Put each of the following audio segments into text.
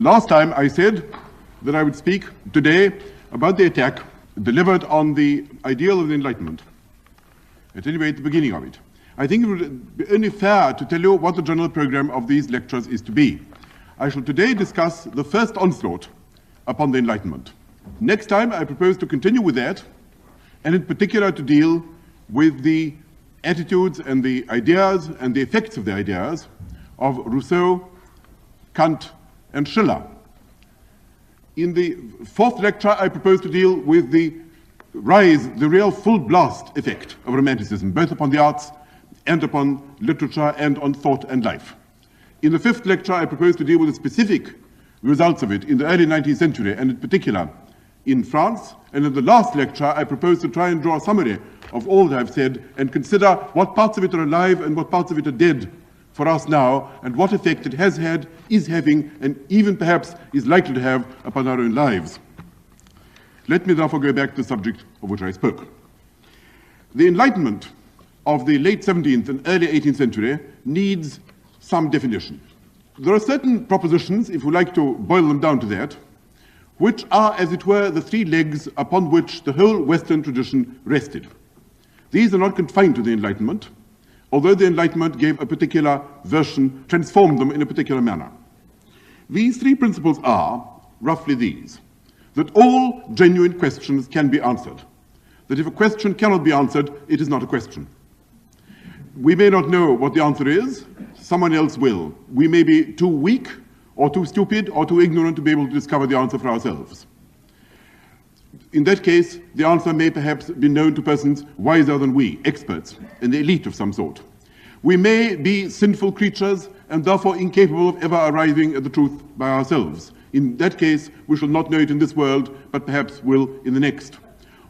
Last time I said that I would speak today about the attack delivered on the ideal of the Enlightenment, at any rate the beginning of it. I think it would be only fair to tell you what the general program of these lectures is to be. I shall today discuss the first onslaught upon the Enlightenment. Next time I propose to continue with that, and in particular to deal with the attitudes and the ideas and the effects of the ideas of Rousseau, Kant, and Schiller. In the fourth lecture, I propose to deal with the rise, the real full blast effect of Romanticism, both upon the arts and upon literature and on thought and life. In the fifth lecture, I propose to deal with the specific results of it in the early 19th century, and in particular in France. And in the last lecture, I propose to try and draw a summary of all that I've said and consider what parts of it are alive and what parts of it are dead for us now, and what effect it has had, is having, and even perhaps is likely to have upon our own lives. Let me therefore go back to the subject of which I spoke. The Enlightenment of the late 17th and early 18th century needs some definition. There are certain propositions, if we like to boil them down to that, which are, as it were, the three legs upon which the whole Western tradition rested. These are not confined to the Enlightenment, although the Enlightenment gave a particular version, transformed them in a particular manner. These three principles are, roughly these: that all genuine questions can be answered, that if a question cannot be answered, it is not a question. We may not know what the answer is, someone else will. We may be too weak, or too stupid, or too ignorant to be able to discover the answer for ourselves. In that case, the answer may perhaps be known to persons wiser than we, experts, an elite of some sort. We may be sinful creatures and therefore incapable of ever arriving at the truth by ourselves. In that case, we shall not know it in this world, but perhaps will in the next.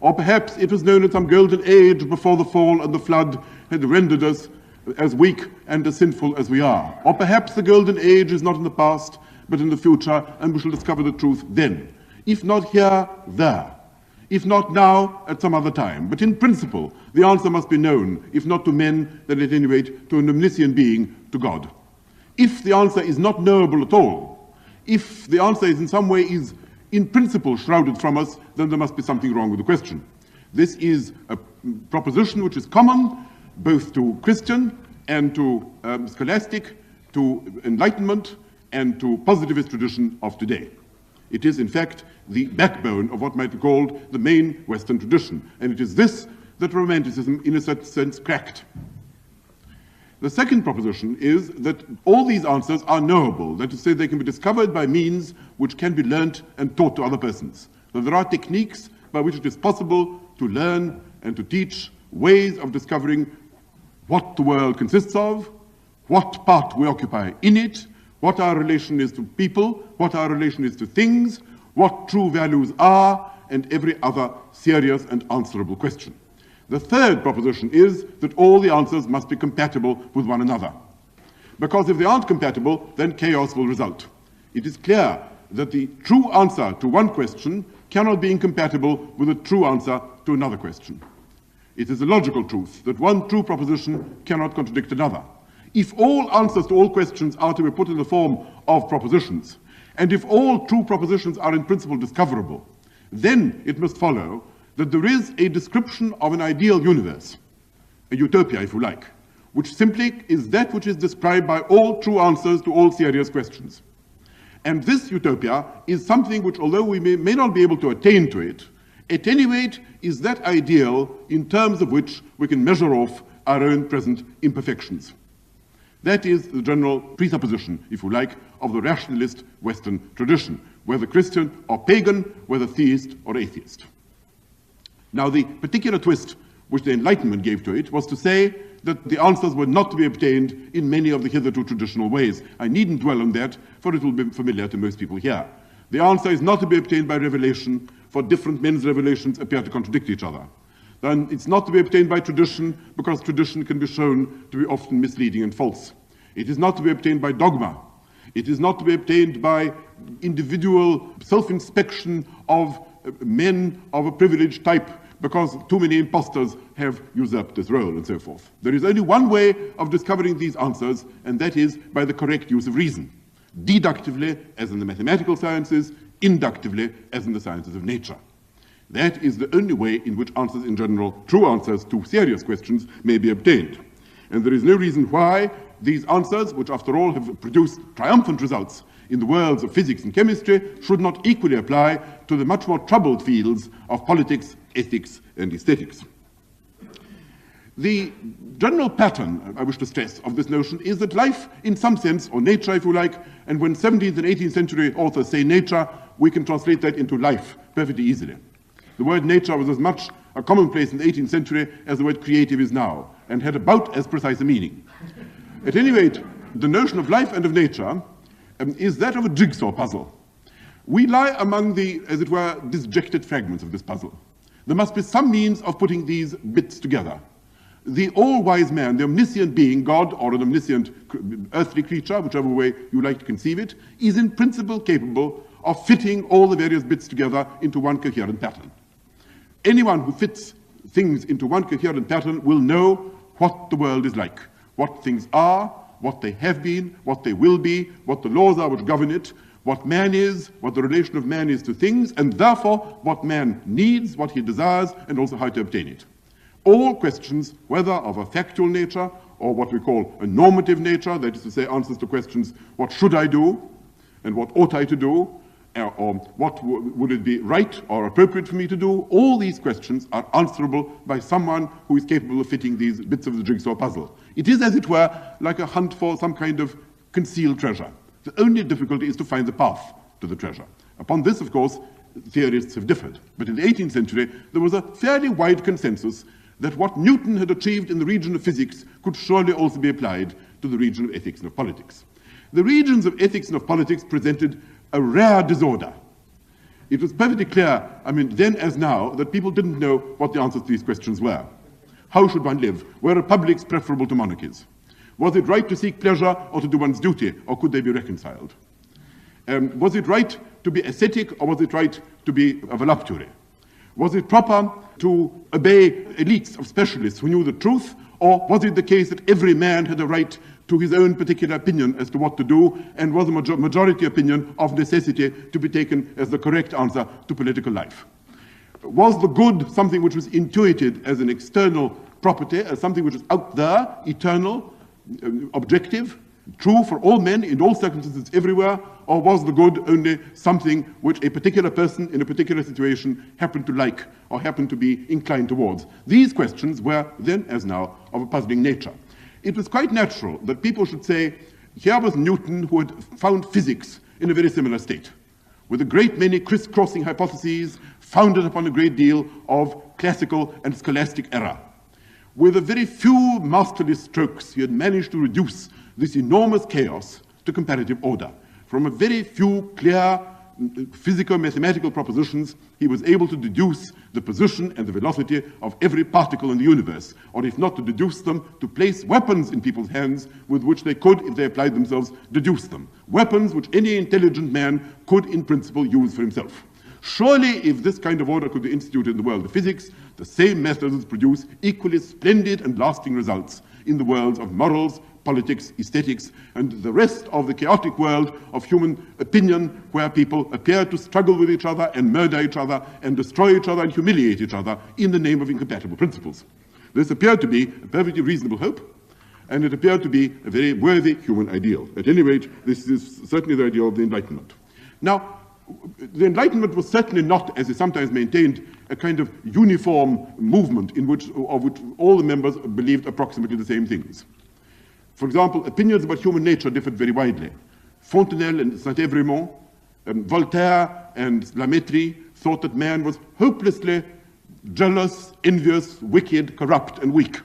Or perhaps it was known in some golden age before the fall and the flood had rendered us as weak and as sinful as we are. Or perhaps the golden age is not in the past, but in the future, and we shall discover the truth then. If not here, there. If not now, at some other time. But in principle, the answer must be known, if not to men, then at any rate to an omniscient being, to God. If the answer is not knowable at all, if the answer is in some way is in principle shrouded from us, then there must be something wrong with the question. This is a proposition which is common both to Christian and to scholastic, to Enlightenment, and to positivist tradition of today. It is, in fact, the backbone of what might be called the main Western tradition. And it is this that Romanticism, in a certain sense, cracked. The second proposition is that all these answers are knowable, that is to say, they can be discovered by means which can be learnt and taught to other persons. That there are techniques by which it is possible to learn and to teach ways of discovering what the world consists of, what part we occupy in it, what our relation is to people, what our relation is to things, what true values are, and every other serious and answerable question. The third proposition is that all the answers must be compatible with one another. Because if they aren't compatible, then chaos will result. It is clear that the true answer to one question cannot be incompatible with a true answer to another question. It is a logical truth that one true proposition cannot contradict another. If all answers to all questions are to be put in the form of propositions, and if all true propositions are in principle discoverable, then it must follow that there is a description of an ideal universe, a utopia if you like, which simply is that which is described by all true answers to all serious questions. And this utopia is something which, although we may not be able to attain to it, at any rate is that ideal in terms of which we can measure off our own present imperfections. That is the general presupposition, if you like, of the rationalist Western tradition, whether Christian or pagan, whether theist or atheist. Now, the particular twist which the Enlightenment gave to it was to say that the answers were not to be obtained in many of the hitherto traditional ways. I needn't dwell on that, for it will be familiar to most people here. The answer is not to be obtained by revelation, for different men's revelations appear to contradict each other. Then it's not to be obtained by tradition, because tradition can be shown to be often misleading and false. It is not to be obtained by dogma. It is not to be obtained by individual self-inspection of men of a privileged type, because too many impostors have usurped this role, and so forth. There is only one way of discovering these answers, and that is by the correct use of reason. deductively, as in the mathematical sciences, inductively, as in the sciences of nature. That is the only way in which answers in general, true answers to serious questions, may be obtained. And there is no reason why these answers, which after all have produced triumphant results in the worlds of physics and chemistry, should not equally apply to the much more troubled fields of politics, ethics, and aesthetics. The general pattern, I wish to stress, of this notion is that life, in some sense, or nature if you like, and when 17th and 18th century authors say nature, we can translate that into life perfectly easily. The word nature was as much a commonplace in the 18th century as the word creative is now, and had about as precise a meaning. At any rate, the notion of life and of nature is that of a jigsaw puzzle. We lie among the, as it were, disjected fragments of this puzzle. There must be some means of putting these bits together. The all-wise man, the omniscient being, God or an omniscient earthly creature, whichever way you like to conceive it, is in principle capable of fitting all the various bits together into one coherent pattern. Anyone who fits things into one coherent pattern will know what the world is like, what things are, what they have been, what they will be, what the laws are which govern it, what man is, what the relation of man is to things, and therefore what man needs, what he desires, and also how to obtain it. All questions, whether of a factual nature or what we call a normative nature, that is to say, answers to questions, what should I do and what ought I to do, or what would it be right or appropriate for me to do, all these questions are answerable by someone who is capable of fitting these bits of the jigsaw puzzle. It is, as it were, like a hunt for some kind of concealed treasure. The only difficulty is to find the path to the treasure. Upon this, of course, theorists have differed. But in the 18th century, there was a fairly wide consensus that what Newton had achieved in the region of physics could surely also be applied to the region of ethics and of politics. The regions of ethics and of politics presented a rare disorder. It was perfectly clear, then as now, that people didn't know what the answers to these questions were. How should one live? Were republics preferable to monarchies? Was it right to seek pleasure or to do one's duty, or could they be reconciled? Was it right to be ascetic, or was it right to be a voluptuary? Was it proper to obey elites of specialists who knew the truth, or was it the case that every man had a right to his own particular opinion as to what to do, and was a majority opinion of necessity to be taken as the correct answer to political life? Was the good something which was intuited as an external property, as something which is out there, eternal, objective, true for all men in all circumstances everywhere, or was the good only something which a particular person in a particular situation happened to like or happened to be inclined towards? These questions were then, as now, of a puzzling nature. It was quite natural that people should say, here was Newton who had found physics in a very similar state, with a great many crisscrossing hypotheses founded upon a great deal of classical and scholastic error. With a very few masterly strokes, he had managed to reduce this enormous chaos to comparative order. From a very few clear physico-mathematical propositions, he was able to deduce the position and the velocity of every particle in the universe, or if not to deduce them, to place weapons in people's hands with which they could, if they applied themselves, deduce them. Weapons which any intelligent man could, in principle, use for himself. Surely, if this kind of order could be instituted in the world of physics, the same methods produce equally splendid and lasting results in the worlds of morals, politics, aesthetics, and the rest of the chaotic world of human opinion, where people appear to struggle with each other and murder each other and destroy each other and humiliate each other in the name of incompatible principles. This appeared to be a perfectly reasonable hope, and it appeared to be a very worthy human ideal. At any rate, this is certainly the ideal of the Enlightenment. Now, the Enlightenment was certainly not, as is sometimes maintained, a kind of uniform movement of which all the members believed approximately the same things. For example, opinions about human nature differed very widely. Fontenelle and Saint-Évremont, Voltaire and La Métrie thought that man was hopelessly jealous, envious, wicked, corrupt, and weak,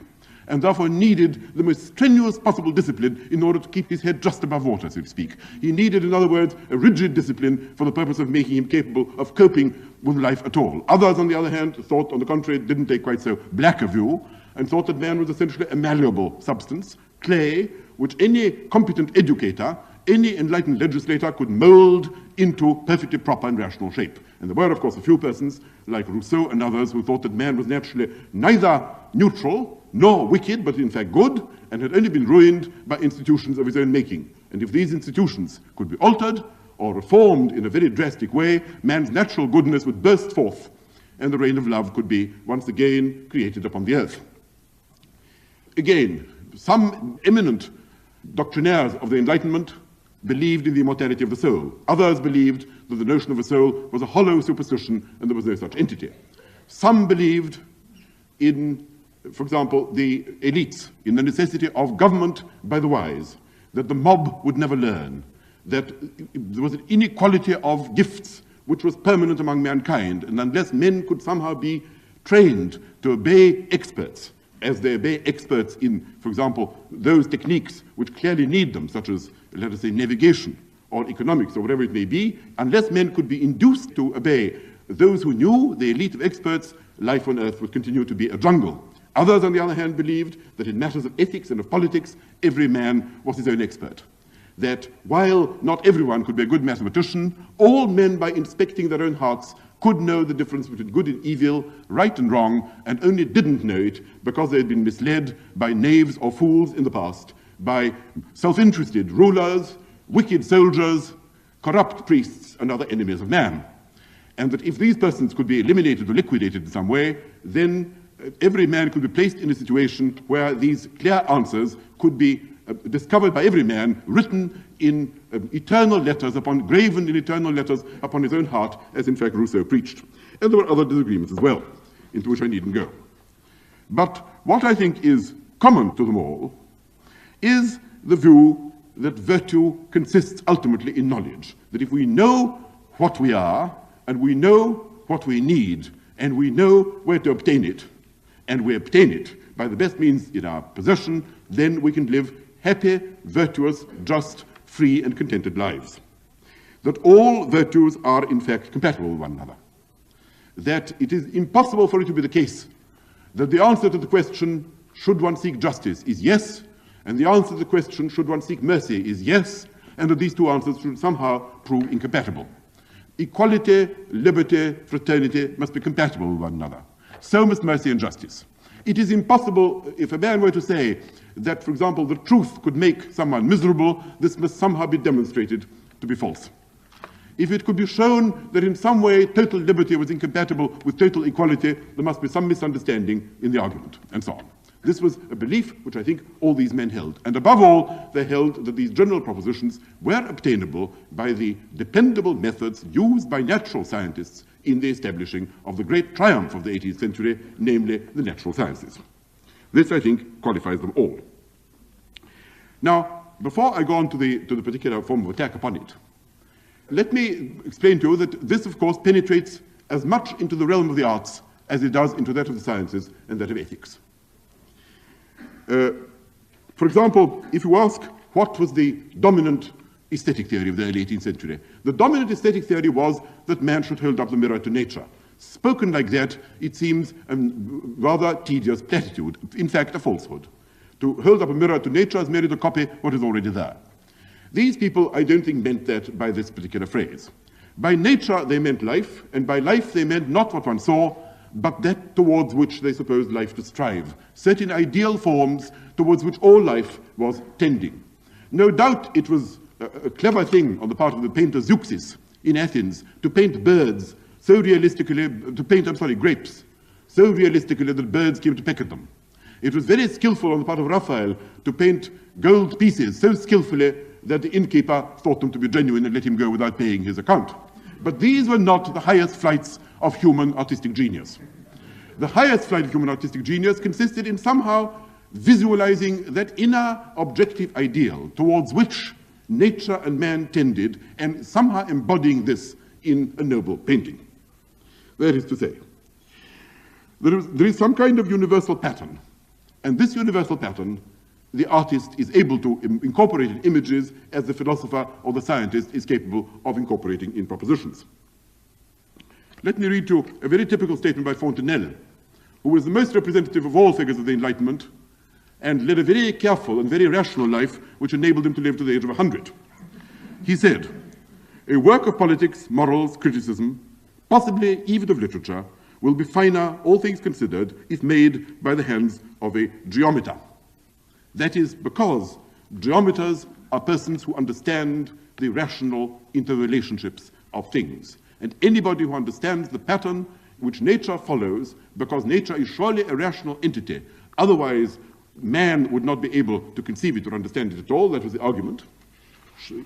and therefore needed the most strenuous possible discipline in order to keep his head just above water, so to speak. He needed, in other words, a rigid discipline for the purpose of making him capable of coping with life at all. Others, on the other hand, thought, on the contrary, didn't take quite so black a view, and thought that man was essentially a malleable substance, clay, which any competent educator, any enlightened legislator could mold into perfectly proper and rational shape. And there were, of course, a few persons, like Rousseau and others, who thought that man was naturally neither neutral nor wicked, but in fact good, and had only been ruined by institutions of his own making. And if these institutions could be altered or reformed in a very drastic way, man's natural goodness would burst forth, and the reign of love could be once again created upon the earth. Again, some eminent doctrinaires of the Enlightenment believed in the immortality of the soul. Others believed that the notion of a soul was a hollow superstition and there was no such entity. Some believed in, for example, the elites, in the necessity of government by the wise, that the mob would never learn, that there was an inequality of gifts which was permanent among mankind, and unless men could somehow be trained to obey experts, as they obey experts in, for example, those techniques which clearly need them, such as, let us say, navigation or economics or whatever it may be, unless men could be induced to obey those who knew, the elite of experts, life on earth would continue to be a jungle. Others, on the other hand, believed that in matters of ethics and of politics, every man was his own expert. That while not everyone could be a good mathematician, all men, by inspecting their own hearts, could know the difference between good and evil, right and wrong, and only didn't know it because they had been misled by knaves or fools in the past, by self-interested rulers, wicked soldiers, corrupt priests, and other enemies of man. And that if these persons could be eliminated or liquidated in some way, then every man could be placed in a situation where these clear answers could be discovered by every man, written in eternal letters, graven in eternal letters upon his own heart, as in fact Rousseau preached. And there were other disagreements as well, into which I needn't go. But what I think is common to them all is the view that virtue consists ultimately in knowledge. That if we know what we are, and we know what we need, and we know where to obtain it, and we obtain it by the best means in our possession, then we can live happy, virtuous, just, free, and contented lives. That all virtues are in fact compatible with one another. That it is impossible for it to be the case that the answer to the question, should one seek justice, is yes, and the answer to the question, should one seek mercy, is yes, and that these two answers should somehow prove incompatible. Equality, liberty, fraternity must be compatible with one another. So must mercy and justice. It is impossible, if a man were to say that, for example, the truth could make someone miserable, this must somehow be demonstrated to be false. If it could be shown that in some way total liberty was incompatible with total equality, there must be some misunderstanding in the argument, and so on. This was a belief which I think all these men held. And above all, they held that these general propositions were obtainable by the dependable methods used by natural scientists in the establishing of the great triumph of the 18th century, namely the natural sciences. This, I think, qualifies them all. Now, before I go on to the particular form of attack upon it, let me explain to you that this, of course, penetrates as much into the realm of the arts as it does into that of the sciences and that of ethics. For example, if you ask what was the dominant aesthetic theory of the early 18th century, the dominant aesthetic theory was that man should hold up the mirror to nature. Spoken like that, it seems a rather tedious platitude, in fact a falsehood. To hold up a mirror to nature is merely to copy what is already there. These people, I don't think, meant that by this particular phrase. By nature, they meant life, and by life they meant not what one saw, but that towards which they supposed life to strive, certain ideal forms towards which all life was tending. No doubt it was a clever thing on the part of the painter Zeuxis in Athens to paint birds so realistically, grapes, so realistically that birds came to peck at them. It was very skillful on the part of Raphael to paint gold pieces so skillfully that the innkeeper thought them to be genuine and let him go without paying his account. But these were not the highest flights of human artistic genius. The highest flight of human artistic genius consisted in somehow visualizing that inner objective ideal towards which nature and man tended, and somehow embodying this in a noble painting. That is to say, there is some kind of universal pattern, and this universal pattern the artist is able to incorporate in images as the philosopher or the scientist is capable of incorporating in propositions. Let me read you a very typical statement by Fontenelle, who was the most representative of all figures of the Enlightenment and led a very careful and very rational life which enabled him to live to the age of 100. He said, "A work of politics, morals, criticism, possibly even of literature, will be finer, all things considered, if made by the hands of a geometer." That is because geometers are persons who understand the rational interrelationships of things. And anybody who understands the pattern which nature follows, because nature is surely a rational entity, otherwise man would not be able to conceive it or understand it at all. That was the argument.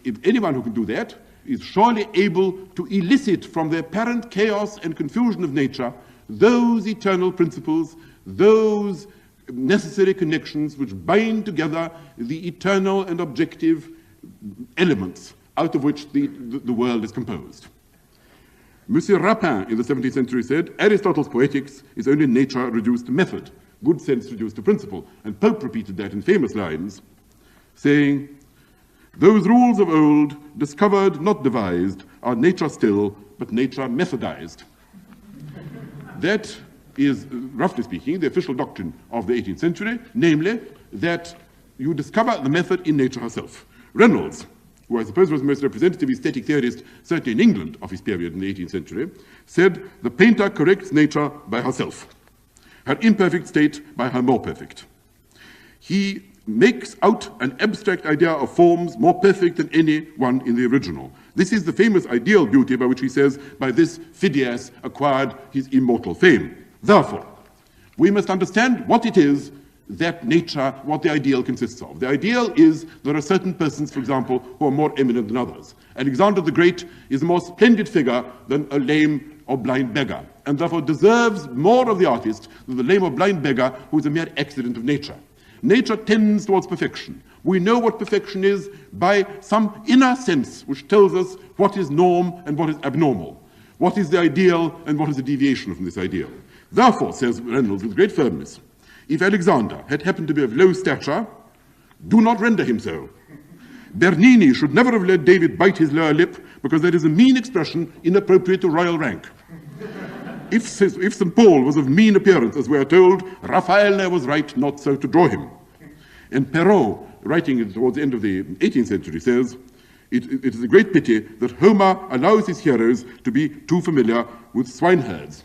If anyone who can do that is surely able to elicit from the apparent chaos and confusion of nature those eternal principles, those necessary connections which bind together the eternal and objective elements out of which the world is composed. Monsieur Rapin in the 17th century said, Aristotle's poetics is only nature reduced to method, good sense reduced to principle. And Pope repeated that in famous lines, saying, those rules of old, discovered, not devised, are nature still, but nature methodized. That is, roughly speaking, the official doctrine of the 18th century, namely that you discover the method in nature herself. Reynolds, who I suppose was the most representative aesthetic theorist, certainly in England of his period in the 18th century, said, the painter corrects nature by herself, her imperfect state by her more perfect. He makes out an abstract idea of forms more perfect than any one in the original. This is the famous ideal beauty by which he says, by this Phidias acquired his immortal fame. Therefore, we must understand what it is that nature, what the ideal consists of. The ideal is there are certain persons, for example, who are more eminent than others. Alexander the Great is a more splendid figure than a lame or blind beggar, and therefore deserves more of the artist than the lame or blind beggar who is a mere accident of nature. Nature tends towards perfection. We know what perfection is by some inner sense which tells us what is norm and what is abnormal, what is the ideal and what is the deviation from this ideal. Therefore, says Reynolds with great firmness, if Alexander had happened to be of low stature, do not render him so. Bernini should never have let David bite his lower lip, because that is a mean expression inappropriate to royal rank. If St. Paul was of mean appearance, as we are told, Raphael was right not so to draw him. And Perrault, writing towards the end of the 18th century, says, it is a great pity that Homer allows his heroes to be too familiar with swineherds.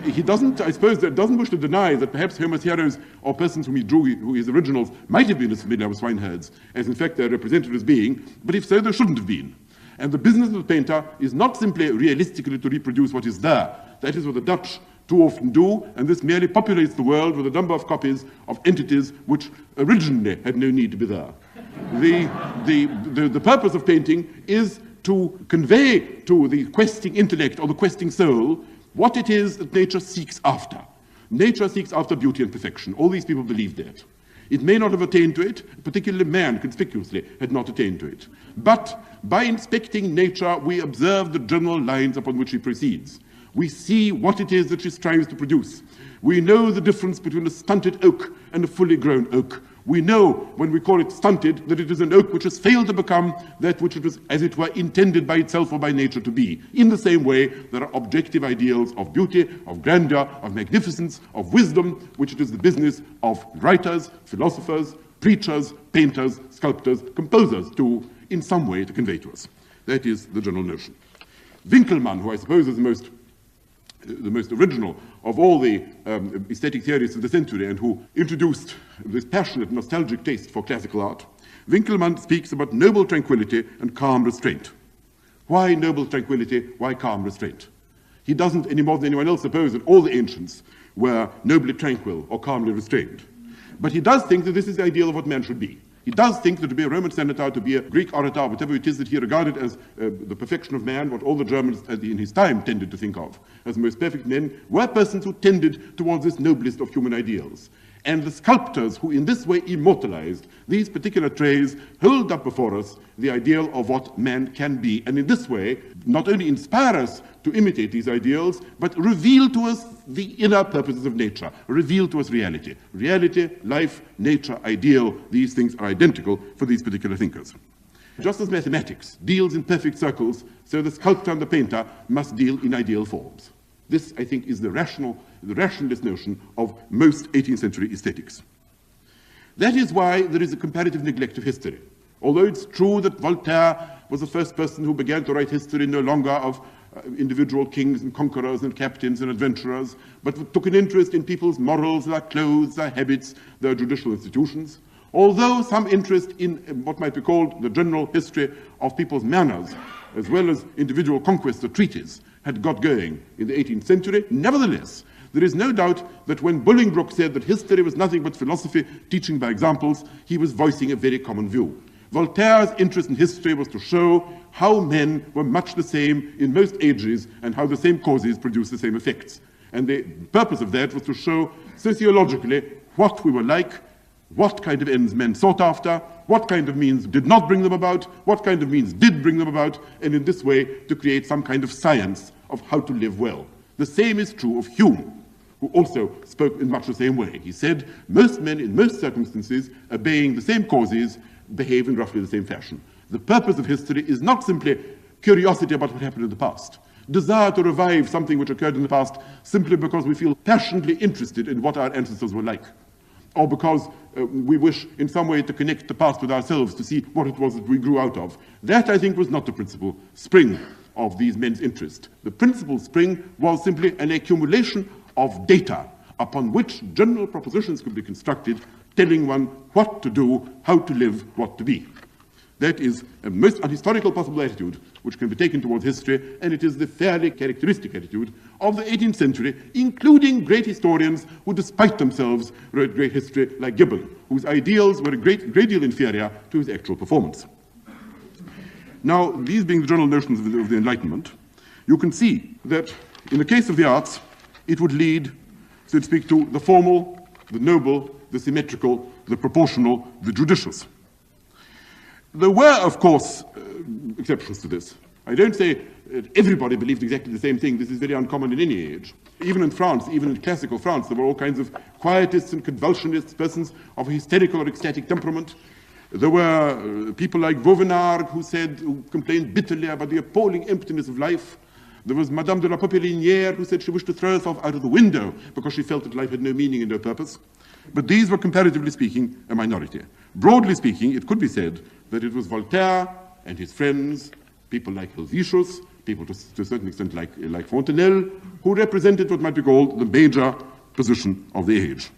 He doesn't, I suppose, doesn't wish to deny that perhaps Homer's heroes or persons whom he drew, who his originals, might have been as familiar with swineherds as in fact they're represented as being, but if so, they shouldn't have been. And the business of the painter is not simply realistically to reproduce what is there. That is what the Dutch too often do, and this merely populates the world with a number of copies of entities which originally had no need to be there. The purpose of painting is to convey to the questing intellect or the questing soul what it is that nature seeks after. Nature seeks after beauty and perfection. All these people believe that. It may not have attained to it, particularly man conspicuously had not attained to it. But by inspecting nature, we observe the general lines upon which she proceeds. We see what it is that she strives to produce. We know the difference between a stunted oak and a fully grown oak. We know, when we call it stunted, that it is an oak which has failed to become that which it was, as it were, intended by itself or by nature to be. In the same way, there are objective ideals of beauty, of grandeur, of magnificence, of wisdom, which it is the business of writers, philosophers, preachers, painters, sculptors, composers to, in some way, to convey to us. That is the general notion. Winkelmann, who I suppose is the most original of all the aesthetic theorists of the century and who introduced this passionate, nostalgic taste for classical art, Winkelmann speaks about noble tranquility and calm restraint. Why noble tranquility? Why calm restraint? He doesn't any more than anyone else suppose that all the ancients were nobly tranquil or calmly restrained. But he does think that this is the ideal of what man should be. He does think that to be a Roman senator, to be a Greek orator, whatever it is that he regarded as the perfection of man, what all the Germans in his time tended to think of as the most perfect men, were persons who tended towards this noblest of human ideals. And the sculptors who in this way immortalized these particular traits hold up before us the ideal of what man can be, and in this way not only inspire us to imitate these ideals, but reveal to us the inner purposes of nature, reveal to us reality. Reality, life, nature, ideal, these things are identical for these particular thinkers. Just as mathematics deals in perfect circles, so the sculptor and the painter must deal in ideal forms. This, I think, is the rationalist notion of most 18th century aesthetics. That is why there is a comparative neglect of history. Although it's true that Voltaire was the first person who began to write history no longer of individual kings and conquerors and captains and adventurers, but took an interest in people's morals, their clothes, their habits, their judicial institutions. Although some interest in what might be called the general history of people's manners, as well as individual conquests or treaties, had got going in the 18th century, nevertheless, there is no doubt that when Bolingbroke said that history was nothing but philosophy teaching by examples, he was voicing a very common view. Voltaire's interest in history was to show how men were much the same in most ages and how the same causes produce the same effects. And the purpose of that was to show sociologically what we were like, what kind of ends men sought after, what kind of means did not bring them about, what kind of means did bring them about, and in this way to create some kind of science of how to live well. The same is true of Hume, who also spoke in much the same way. He said, most men in most circumstances, obeying the same causes, behave in roughly the same fashion. The purpose of history is not simply curiosity about what happened in the past, desire to revive something which occurred in the past simply because we feel passionately interested in what our ancestors were like, or because we wish in some way to connect the past with ourselves to see what it was that we grew out of. That, I think, was not the principal spring of these men's interest. The principal spring was simply an accumulation of data upon which general propositions could be constructed, telling one what to do, how to live, what to be. That is a most unhistorical possible attitude which can be taken towards history, and it is the fairly characteristic attitude of the 18th century, including great historians who, despite themselves, wrote great history, like Gibbon, whose ideals were a great deal inferior to his actual performance. Now, these being the general notions of the Enlightenment, you can see that in the case of the arts, it would lead, so to speak, to the formal, the noble, the symmetrical, the proportional, the judicious. There were, of course, exceptions to this. I don't say everybody believed exactly the same thing. This is very uncommon in any age. Even in France, even in classical France, there were all kinds of quietists and convulsionists, persons of a hysterical or ecstatic temperament. There were people like Vauvenargues who complained bitterly about the appalling emptiness of life. There was Madame de la Popelinière who said she wished to throw herself out of the window because she felt that life had no meaning and no purpose. But these were, comparatively speaking, a minority. Broadly speaking, it could be said that it was Voltaire and his friends, people like Helvetius, people to a certain extent like Fontenelle, who represented what might be called the major position of the age.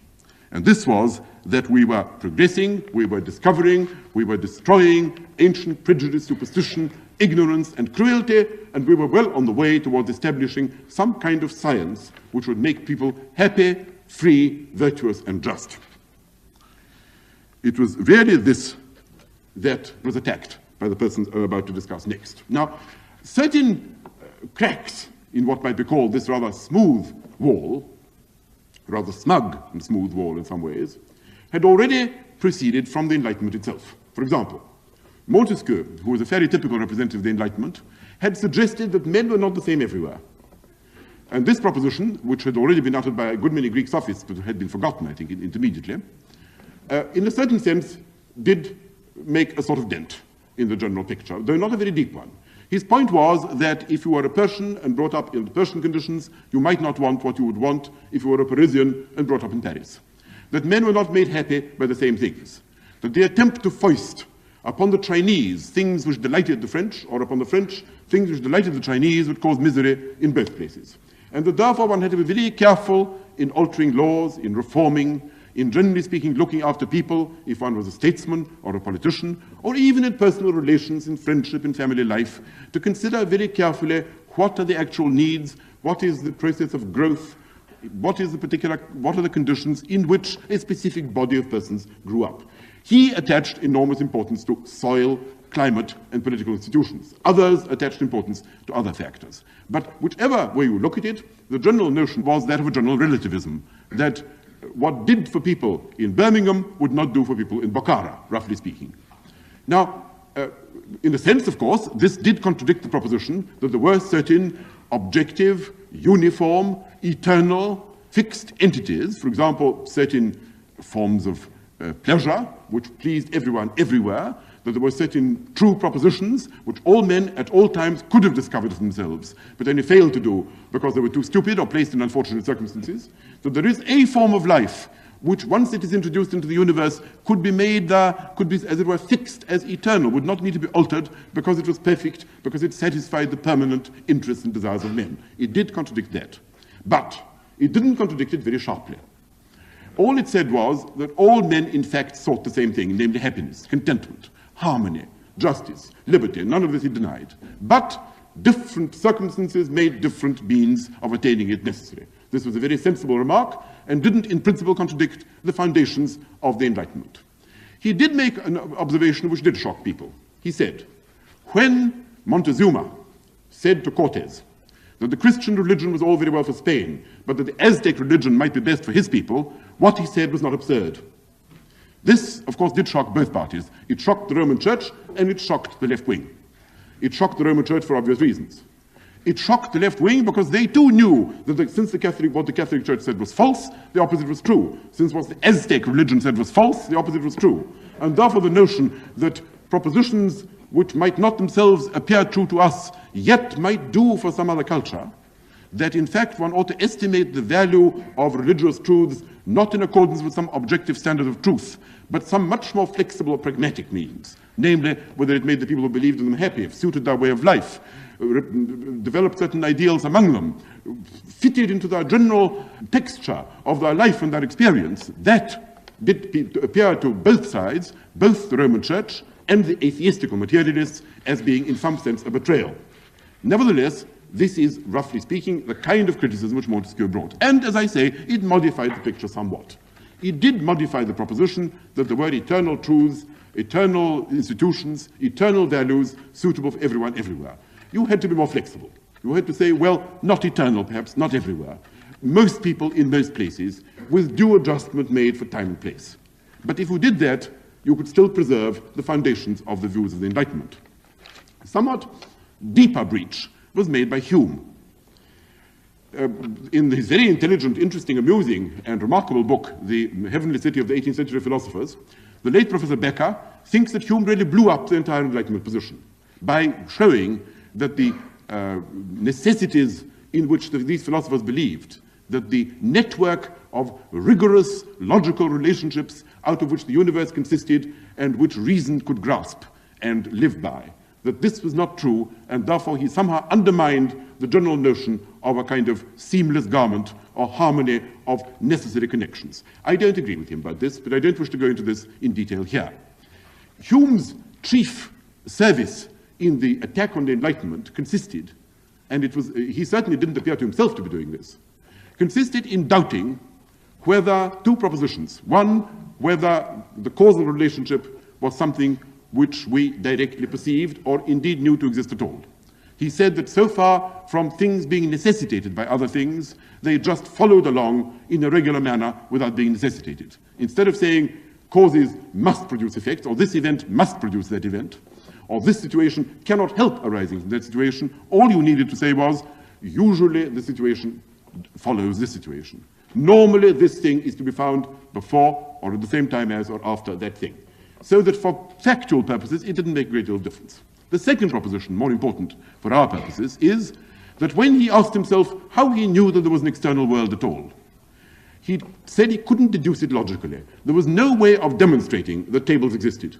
And this was that we were progressing, we were discovering, we were destroying ancient prejudice, superstition, ignorance, and cruelty, and we were well on the way towards establishing some kind of science which would make people happy, free, virtuous, and just. It was really this that was attacked by the persons I'm about to discuss next. Now, certain cracks in what might be called this rather smooth wall, rather smug and smooth wall in some ways, had already proceeded from the Enlightenment itself. For example, Montesquieu, who was a fairly typical representative of the Enlightenment, had suggested that men were not the same everywhere. And this proposition, which had already been uttered by a good many Greek sophists, but had been forgotten, I think, intermediately, in a certain sense did make a sort of dent in the general picture, though not a very deep one. His point was that if you were a Persian and brought up in the Persian conditions, you might not want what you would want if you were a Parisian and brought up in Paris. That men were not made happy by the same things. That the attempt to foist upon the Chinese things which delighted the French, or upon the French things which delighted the Chinese, would cause misery in both places. And that therefore one had to be very careful in altering laws, in reforming, in generally speaking looking after people, if one was a statesman or a politician, or even in personal relations, in friendship, in family life, to consider very carefully what are the actual needs, what is the process of growth, what are the conditions in which a specific body of persons grew up. He attached enormous importance to soil, climate, and political institutions. Others attached importance to other factors. But whichever way you look at it, the general notion was that of a general relativism, that what did for people in Birmingham would not do for people in Bokhara, roughly speaking. Now, in a sense, of course, this did contradict the proposition that there were certain objective, uniform, eternal, fixed entities, for example, certain forms of pleasure, which pleased everyone everywhere, that there were certain true propositions which all men at all times could have discovered for themselves, but only failed to do because they were too stupid or placed in unfortunate circumstances. So there is a form of life which, once it is introduced into the universe, could be made, could be, as it were, fixed as eternal, would not need to be altered because it was perfect, because it satisfied the permanent interests and desires of men. It did contradict that. But it didn't contradict it very sharply. All it said was that all men in fact sought the same thing, namely happiness, contentment, harmony, justice, liberty. None of this he denied. But different circumstances made different means of attaining it necessary. This was a very sensible remark and didn't in principle contradict the foundations of the Enlightenment. He did make an observation which did shock people. He said, when Montezuma said to Cortes that the Christian religion was all very well for Spain, but that the Aztec religion might be best for his people, what he said was not absurd. This, of course, did shock both parties. It shocked the Roman Church and it shocked the left wing. It shocked the Roman Church for obvious reasons. It shocked the left wing because they too knew that since what the Catholic Church said was false, the opposite was true. Since what the Aztec religion said was false, the opposite was true. And therefore the notion that propositions which might not themselves appear true to us, yet might do for some other culture, that in fact one ought to estimate the value of religious truths not in accordance with some objective standard of truth, but some much more flexible, pragmatic means. Namely, whether it made the people who believed in them happy, suited their way of life, developed certain ideals among them, fitted into their general texture of their life and their experience, that did appear to both sides, both the Roman Church and the atheistical materialists, as being in some sense a betrayal. Nevertheless, this is, roughly speaking, the kind of criticism which Montesquieu brought. And, as I say, it modified the picture somewhat. It did modify the proposition that there were eternal truths, eternal institutions, eternal values suitable for everyone everywhere. You had to be more flexible. You had to say, well, not eternal perhaps, not everywhere. Most people in most places, with due adjustment made for time and place. But if you did that, you could still preserve the foundations of the views of the Enlightenment. A somewhat deeper breach was made by Hume. In his very intelligent, interesting, amusing, and remarkable book, The Heavenly City of the 18th Century Philosophers, the late Professor Becker thinks that Hume really blew up the entire Enlightenment position by showing that the necessities in which these philosophers believed, that the network of rigorous logical relationships out of which the universe consisted and which reason could grasp and live by, that this was not true, and therefore he somehow undermined the general notion of a kind of seamless garment or harmony of necessary connections. I don't agree with him about this, but I don't wish to go into this in detail here. Hume's chief service in the attack on the Enlightenment consisted, and it was, he certainly didn't appear to himself to be doing this, consisted in doubting whether two propositions. One, whether the causal relationship was something which we directly perceived or indeed knew to exist at all. He said that so far from things being necessitated by other things, they just followed along in a regular manner without being necessitated. Instead of saying causes must produce effects, or this event must produce that event, or this situation cannot help arising from that situation, all you needed to say was, usually the situation follows this situation. Normally this thing is to be found before or at the same time as or after that thing. So that for factual purposes, it didn't make a great deal of difference. The second proposition, more important for our purposes, is that when he asked himself how he knew that there was an external world at all, he said he couldn't deduce it logically. There was no way of demonstrating that tables existed.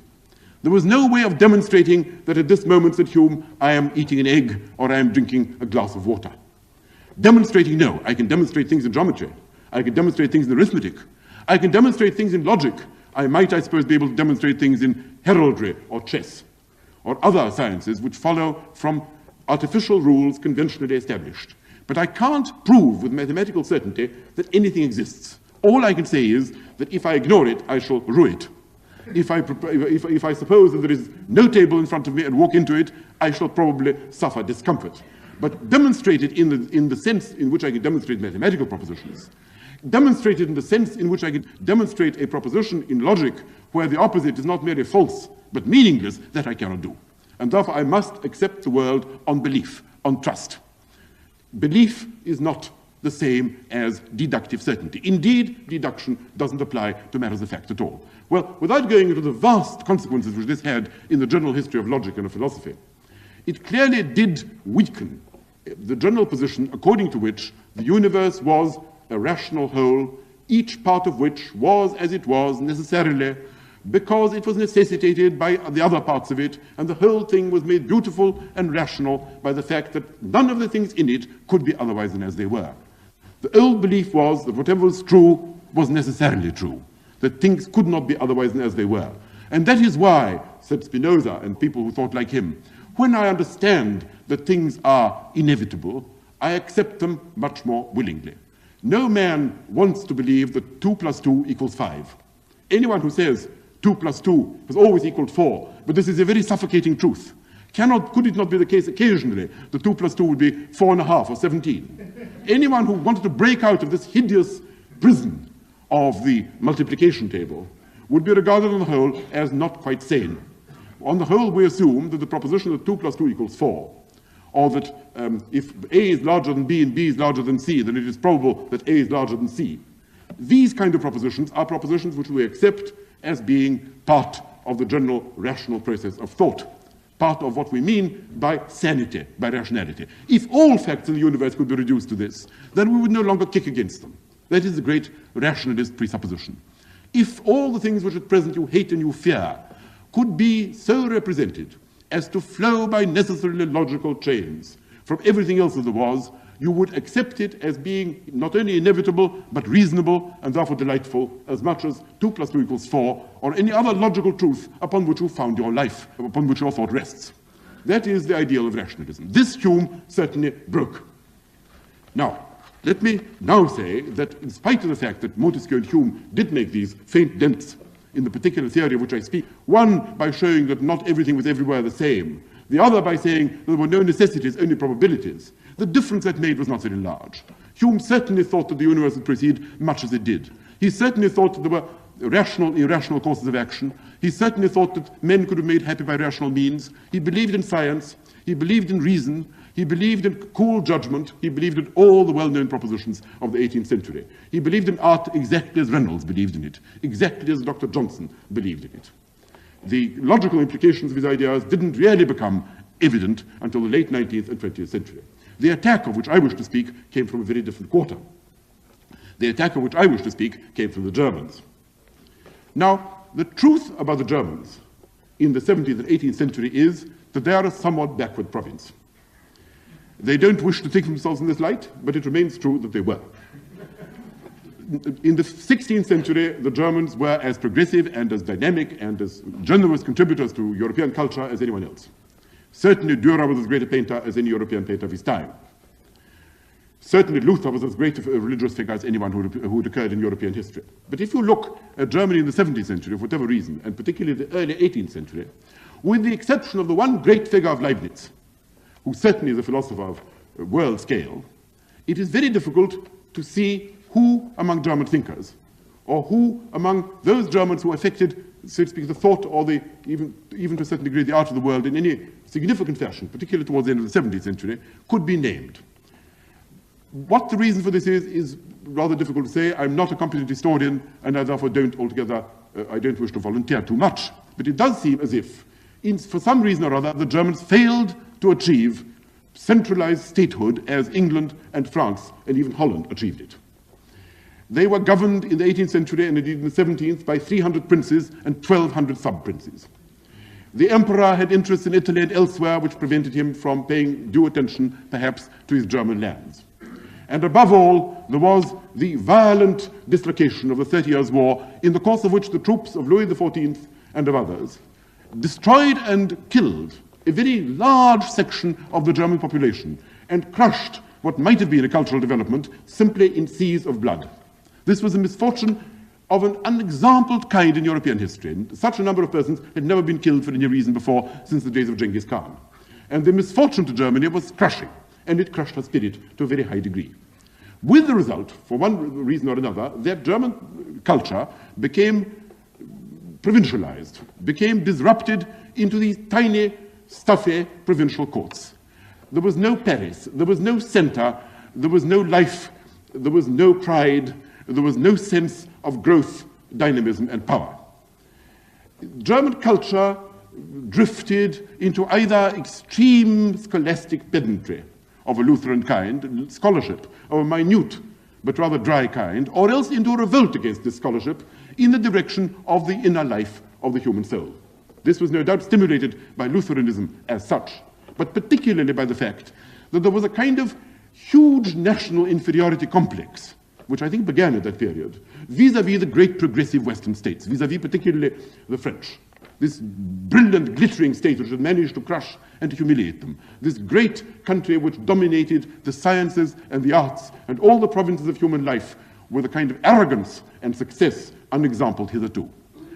There was no way of demonstrating that at this moment, said Hume, I am eating an egg or I am drinking a glass of water. Demonstrating, no. I can demonstrate things in geometry. I can demonstrate things in arithmetic. I can demonstrate things in logic. I might, I suppose, be able to demonstrate things in heraldry or chess or other sciences which follow from artificial rules conventionally established. But I can't prove with mathematical certainty that anything exists. All I can say is that if I ignore it, I shall rue it. If I suppose that there is no table in front of me and walk into it, I shall probably suffer discomfort. But demonstrate it in the sense in which I can demonstrate mathematical propositions, demonstrate it in the sense in which I can demonstrate a proposition in logic where the opposite is not merely false but meaningless, that I cannot do. And therefore I must accept the world on belief, on trust. Belief is not the same as deductive certainty. Indeed, deduction doesn't apply to matters of fact at all. Well, without going into the vast consequences which this had in the general history of logic and of philosophy, it clearly did weaken the general position according to which the universe was a rational whole, each part of which was as it was necessarily because it was necessitated by the other parts of it, and the whole thing was made beautiful and rational by the fact that none of the things in it could be otherwise than as they were. The old belief was that whatever was true was necessarily true, that things could not be otherwise than as they were. And that is why, said Spinoza and people who thought like him, when I understand that things are inevitable, I accept them much more willingly. No man wants to believe that 2 + 2 = 5. Anyone who says 2 + 2 has always equaled 4, but this is a very suffocating truth. Could it not be the case occasionally that 2 + 2 would be 4.5 or 17? Anyone who wanted to break out of this hideous prison of the multiplication table would be regarded on the whole as not quite sane. On the whole, we assume that the proposition that 2 + 2 = 4, or that if A is larger than B and B is larger than C, then it is probable that A is larger than C. These kind of propositions are propositions which we accept as being part of the general rational process of thought, part of what we mean by sanity, by rationality. If all facts in the universe could be reduced to this, then we would no longer kick against them. That is the great rationalist presupposition. If all the things which at present you hate and you fear could be so represented as to flow by necessarily logical chains from everything else that there was, you would accept it as being not only inevitable, but reasonable and therefore delightful, as much as 2 + 2 = 4, or any other logical truth upon which you found your life, upon which your thought rests. That is the ideal of rationalism. This Hume certainly broke. Now, let me now say that in spite of the fact that Montesquieu and Hume did make these faint dents in the particular theory of which I speak, one by showing that not everything was everywhere the same, the other by saying that there were no necessities, only probabilities, the difference that made was not very large. Hume certainly thought that the universe would proceed much as it did. He certainly thought that there were rational, irrational courses of action. He certainly thought that men could be made happy by rational means. He believed in science. He believed in reason. He believed in cool judgment. He believed in all the well-known propositions of the 18th century. He believed in art exactly as Reynolds believed in it, exactly as Dr. Johnson believed in it. The logical implications of his ideas didn't really become evident until the late 19th and 20th century. The attack of which I wish to speak came from a very different quarter. The attack of which I wish to speak came from the Germans. Now, the truth about the Germans in the 17th and 18th century is that they are a somewhat backward province. They don't wish to think of themselves in this light, but it remains true that they were. In the 16th century, the Germans were as progressive and as dynamic and as generous contributors to European culture as anyone else. Certainly Dürer was as great a painter as any European painter of his time. Certainly Luther was as great a religious figure as anyone who had occurred in European history. But if you look at Germany in the 17th century, for whatever reason, and particularly the early 18th century, with the exception of the one great figure of Leibniz, who certainly is a philosopher of world scale, it is very difficult to see who among German thinkers, or who among those Germans who affected, so to speak, the thought or the even to a certain degree the art of the world in any significant fashion, particularly towards the end of the 17th century, could be named. What the reason for this is rather difficult to say. I'm not a competent historian, and I therefore don't altogether, I don't wish to volunteer too much. But it does seem as if, for some reason or other, the Germans failed to achieve centralized statehood as England and France and even Holland achieved it. They were governed in the 18th century and indeed in the 17th by 300 princes and 1,200 sub-princes. The emperor had interests in Italy and elsewhere which prevented him from paying due attention, perhaps, to his German lands. And above all, there was the violent dislocation of the 30 Years' War, in the course of which the troops of Louis XIV and of others destroyed and killed a very large section of the German population and crushed what might have been a cultural development simply in seas of blood. This was a misfortune of an unexampled kind in European history. And such a number of persons had never been killed for any reason before since the days of Genghis Khan. And the misfortune to Germany was crushing, and it crushed her spirit to a very high degree. With the result, for one reason or another, that German culture became provincialized, became disrupted into these tiny, stuffy provincial courts. There was no Paris, there was no center, there was no life, there was no pride, there was no sense of growth, dynamism, and power. German culture drifted into either extreme scholastic pedantry of a Lutheran kind, scholarship of a minute but rather dry kind, or else into a revolt against this scholarship in the direction of the inner life of the human soul. This was no doubt stimulated by Lutheranism as such, but particularly by the fact that there was a kind of huge national inferiority complex which I think began at that period, vis-à-vis the great progressive Western states, vis-à-vis particularly the French. This brilliant, glittering state which had managed to crush and to humiliate them. This great country which dominated the sciences and the arts and all the provinces of human life with a kind of arrogance and success unexampled hitherto.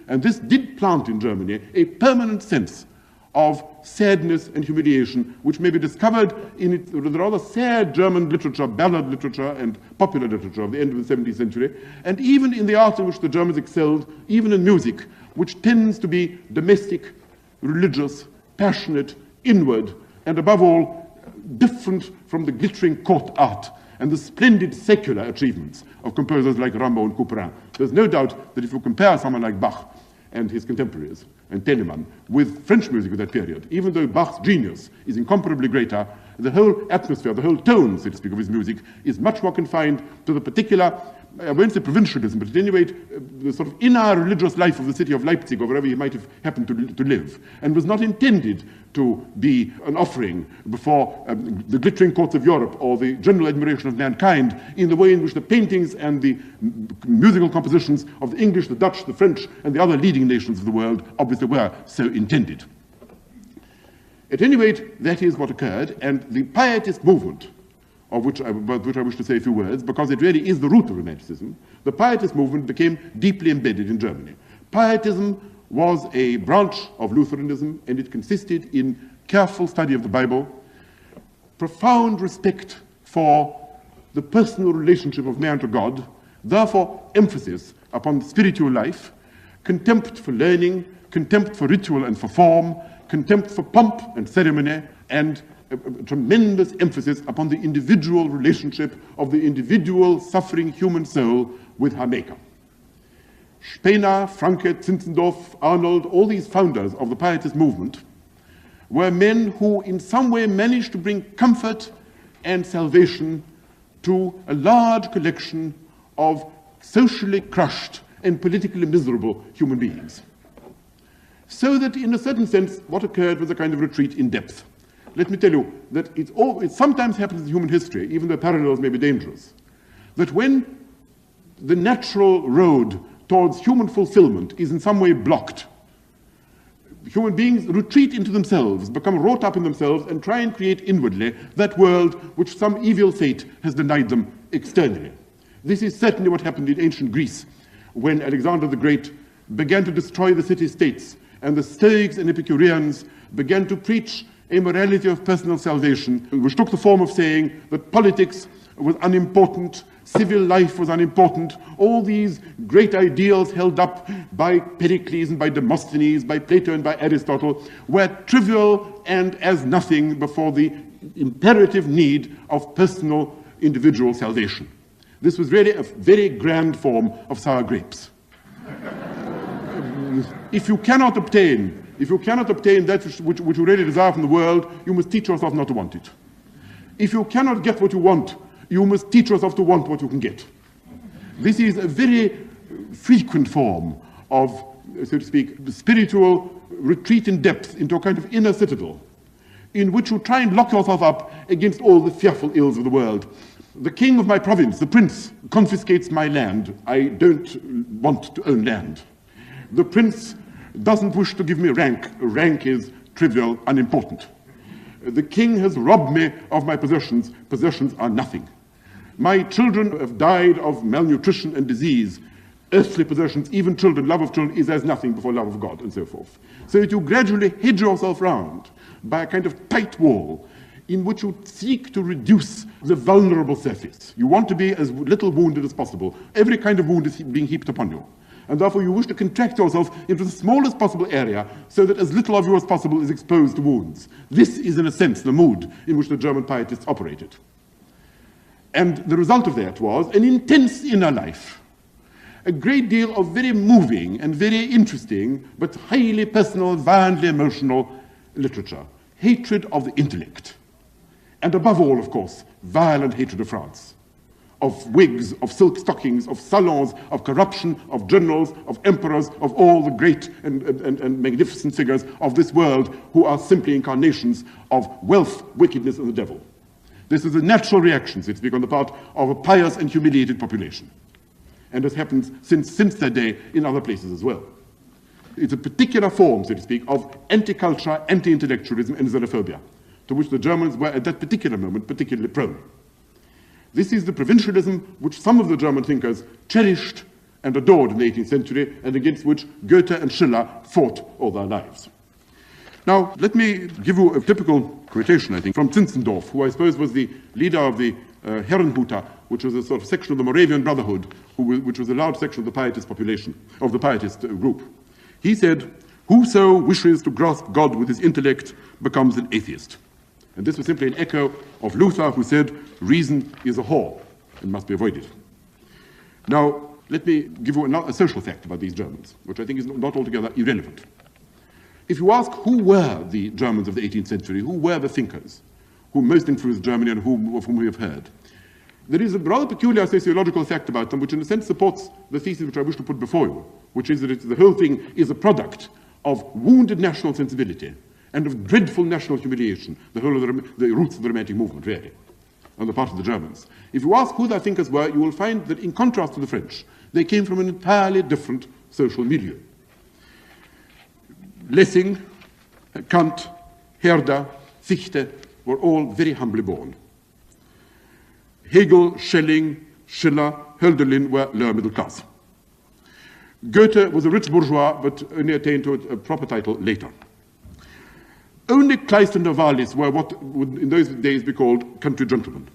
And this did plant in Germany a permanent sense of sadness and humiliation, which may be discovered in the rather sad German literature, ballad literature and popular literature of the end of the 17th century, and even in the art in which the Germans excelled, even in music, which tends to be domestic, religious, passionate, inward, and above all, different from the glittering court art and the splendid secular achievements of composers like Rimbaud and Couperin. There's no doubt that if you compare someone like Bach and his contemporaries, and Telemann, with French music of that period, even though Bach's genius is incomparably greater, the whole atmosphere, the whole tone, so to speak, of his music is much more confined to the particular, I won't say provincialism, but at any rate, the sort of inner religious life of the city of Leipzig, or wherever he might have happened to live, and was not intended to be an offering before the glittering courts of Europe or the general admiration of mankind in the way in which the paintings and the musical compositions of the English, the Dutch, the French, and the other leading nations of the world obviously were so intended. At any rate, that is what occurred, and the Pietist movement, about which I wish to say a few words, because it really is the root of Romanticism, the Pietist movement became deeply embedded in Germany. Pietism was a branch of Lutheranism, and it consisted in careful study of the Bible, profound respect for the personal relationship of man to God, therefore emphasis upon the spiritual life, contempt for learning, contempt for ritual and for form, contempt for pomp and ceremony, and a tremendous emphasis upon the individual relationship of the individual suffering human soul with her maker. Spener, Franke, Zinzendorf, Arnold, all these founders of the Pietist movement were men who in some way managed to bring comfort and salvation to a large collection of socially crushed and politically miserable human beings. So that in a certain sense, what occurred was a kind of retreat in depth. Let me tell you that it sometimes happens in human history, even though parallels may be dangerous, that when the natural road towards human fulfillment is in some way blocked, human beings retreat into themselves, become wrought up in themselves, and try and create inwardly that world which some evil fate has denied them externally. This is certainly what happened in ancient Greece, when Alexander the Great began to destroy the city-states, and the Stoics and Epicureans began to preach a morality of personal salvation, which took the form of saying that politics was unimportant, civil life was unimportant, all these great ideals held up by Pericles and by Demosthenes, by Plato and by Aristotle, were trivial and as nothing before the imperative need of personal individual salvation. This was really a very grand form of sour grapes. If you cannot obtain that which you really desire from the world, you must teach yourself not to want it. If you cannot get what you want, you must teach yourself to want what you can get. This is a very frequent form of, so to speak, spiritual retreat in depth into a kind of inner citadel, in which you try and lock yourself up against all the fearful ills of the world. The king of my province, the prince, confiscates my land. I don't want to own land. The prince doesn't wish to give me rank. Rank is trivial, unimportant. The king has robbed me of my possessions. Possessions are nothing. My children have died of malnutrition and disease. Earthly possessions, even children, love of children, is as nothing before love of God, and so forth. So that you gradually hedge yourself round by a kind of tight wall in which you seek to reduce the vulnerable surface. You want to be as little wounded as possible. Every kind of wound is being heaped upon you. And therefore you wish to contract yourself into the smallest possible area so that as little of you as possible is exposed to wounds. This is, in a sense, the mood in which the German pietists operated. And the result of that was an intense inner life, a great deal of very moving and very interesting, but highly personal, violently emotional literature, hatred of the intellect, and above all, of course, violent hatred of France, of wigs, of silk stockings, of salons, of corruption, of generals, of emperors, of all the great and magnificent figures of this world who are simply incarnations of wealth, wickedness, and the devil. This is a natural reaction, so to speak, on the part of a pious and humiliated population. And has happened since that day in other places as well. It's a particular form, so to speak, of anti-culture, anti-intellectualism, and xenophobia, to which the Germans were at that particular moment particularly prone. This is the provincialism which some of the German thinkers cherished and adored in the 18th century, and against which Goethe and Schiller fought all their lives. Now, let me give you a typical quotation, I think, from Zinzendorf, who I suppose was the leader of the Herrenhuter, which was a sort of section of the Moravian Brotherhood, which was a large section of the pietist population, of the pietist group. He said, "Whoso wishes to grasp God with his intellect becomes an atheist." And this was simply an echo of Luther, who said, "Reason is a whore and must be avoided." Now, let me give you a social fact about these Germans, which I think is not altogether irrelevant. If you ask who were the Germans of the 18th century, who were the thinkers who most influenced Germany and of whom we have heard, there is a rather peculiar sociological fact about them, which in a sense supports the thesis which I wish to put before you, which is that the whole thing is a product of wounded national sensibility and of dreadful national humiliation, the whole of the roots of the Romantic movement, really, on the part of the Germans. If you ask who their thinkers were, you will find that in contrast to the French, they came from an entirely different social milieu. Lessing, Kant, Herder, Fichte were all very humbly born. Hegel, Schelling, Schiller, Hölderlin were lower middle class. Goethe was a rich bourgeois, but only attained to a proper title later. Only Kleist and Novalis were what would in those days be called country gentlemen.